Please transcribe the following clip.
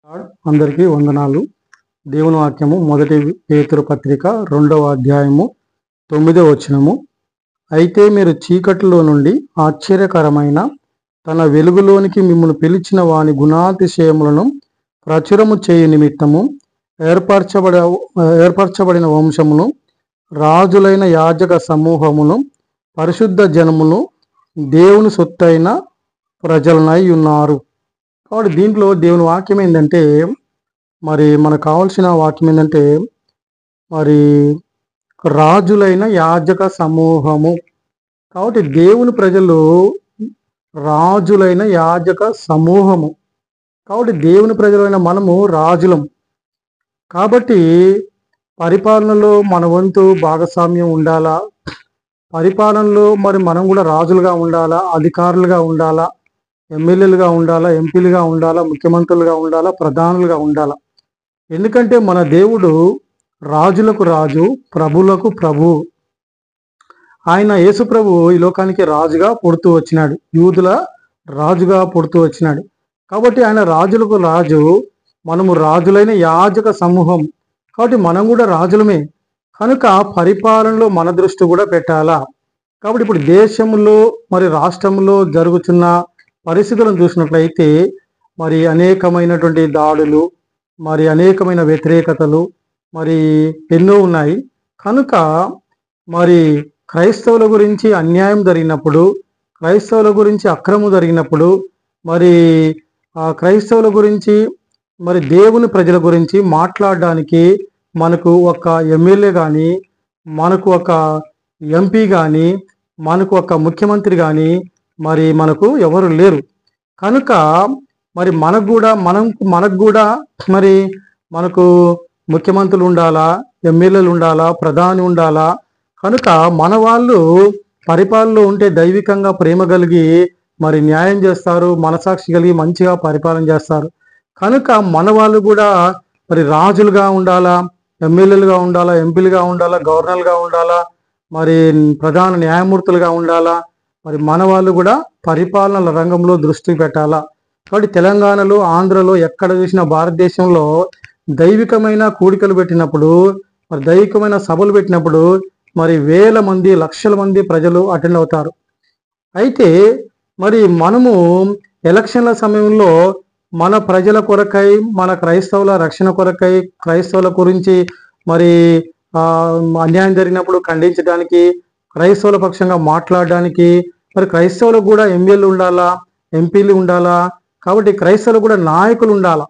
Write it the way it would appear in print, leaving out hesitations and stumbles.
అందరికీ వందనాలు. దేవుని వాక్యము మొదటి పేతురు పత్రిక 2వ అధ్యాయము 9వ వచనము. అయితే మీరు చీకటిలో నుండి ఆశ్చర్యకరమైన తన వెలుగులోనికి మిమ్మల్ని పిలిచిన వాని గుణాతిశయములను ప్రచురము చేయు నిమిత్తము ఏర్పరచబడిన వంశమును, రాజులైన యాజక సమూహమును, పరిశుద్ధ జనమును, దేవుని సొత్తైన ప్రజలనై ఉన్నారు. కాబట్టి దీంట్లో దేవుని వాక్యం ఏంటంటే, మరి మనకు కావాల్సిన వాక్యం ఏంటంటే, మరి రాజులైన యాజక సమూహము. కాబట్టి దేవుని ప్రజలు రాజులైన యాజక సమూహము. కాబట్టి దేవుని ప్రజలైన మనము రాజులం. కాబట్టి పరిపాలనలో మన వంతు భాగస్వామ్యం ఉండాలా. పరిపాలనలో మరి మనం కూడా రాజులుగా ఉండాలా, అధికారులుగా ఉండాలా, ఎమ్మెల్యేలుగా ఉండాలా, ఎంపీలుగా ఉండాలా, ముఖ్యమంత్రులుగా ఉండాలా, ప్రధానులుగా ఉండాలా. ఎందుకంటే మన దేవుడు రాజులకు రాజు, ప్రభులకు ప్రభు. ఆయన యేసు ప్రభు ఈ లోకానికి రాజుగా పుడుతూ వచ్చినాడు, యూదుల రాజుగా పుడుతూ వచ్చినాడు. కాబట్టి ఆయన రాజులకు రాజు, మనము రాజులైన యాజక సమూహం. కాబట్టి మనం కూడా రాజులమే. కనుక పరిపాలనలో మన దృష్టి కూడా పెట్టాలా. కాబట్టి ఇప్పుడు దేశంలో మరి రాష్ట్రంలో జరుగుతున్న పరిస్థితులను చూసినట్లయితే మరి అనేకమైనటువంటి దాడులు, మరి అనేకమైన వ్యతిరేకతలు మరి ఎన్నో ఉన్నాయి. కనుక మరి క్రైస్తవుల గురించి అన్యాయం జరిగినప్పుడు, క్రైస్తవుల గురించి అక్రమం జరిగినప్పుడు, మరి క్రైస్తవుల గురించి మరి దేవుని ప్రజల గురించి మాట్లాడడానికి మనకు ఒక ఎమ్మెల్యే కానీ, మనకు ఒక ఎంపీ కానీ, మనకు ఒక ముఖ్యమంత్రి కానీ మరి మనకు ఎవరు లేరు. కనుక మరి మనకు కూడా మరి మనకు ముఖ్యమంత్రులు ఉండాలా, ఎమ్మెల్యేలు ఉండాలా, ప్రధాని ఉండాలా. కనుక మన వాళ్ళు పరిపాలనలో ఉంటే దైవికంగా ప్రేమ కలిగి మరి న్యాయం చేస్తారు, మనసాక్షి కలిగి మంచిగా పరిపాలన చేస్తారు. కనుక మన వాళ్ళు కూడా మరి రాజులుగా ఉండాలా, ఎమ్మెల్యేలుగా ఉండాలా, ఎంపీలుగా ఉండాలా, గవర్నర్లుగా ఉండాలా, మరి ప్రధాన న్యాయమూర్తులుగా ఉండాలా. మరి మన వాళ్ళు కూడా పరిపాలన రంగంలో దృష్టి పెట్టాలా. కాబట్టి తెలంగాణలో, ఆంధ్రలో ఎక్కడ చూసినా భారతదేశంలో దైవికమైన కూడికలు పెట్టినప్పుడు, మరి దైవికమైన సభలు పెట్టినప్పుడు మరి వేల మంది, లక్షల మంది ప్రజలు అటెండ్ అవుతారు. అయితే మరి మనము ఎలక్షన్ల సమయంలో మన ప్రజల కొరకై, మన క్రైస్తవుల రక్షణ కొరకై, క్రైస్తవుల గురించి మరి అన్యాయం జరిగినప్పుడు ఖండించడానికి, క్రైస్తవుల పక్షంగా మాట్లాడడానికి, మరి క్రైస్తవులకు కూడా ఎమ్మెల్యేలు ఉండాలా, ఎంపీలు ఉండాలా. కాబట్టి క్రైస్తవులకు కూడా నాయకులు ఉండాలా.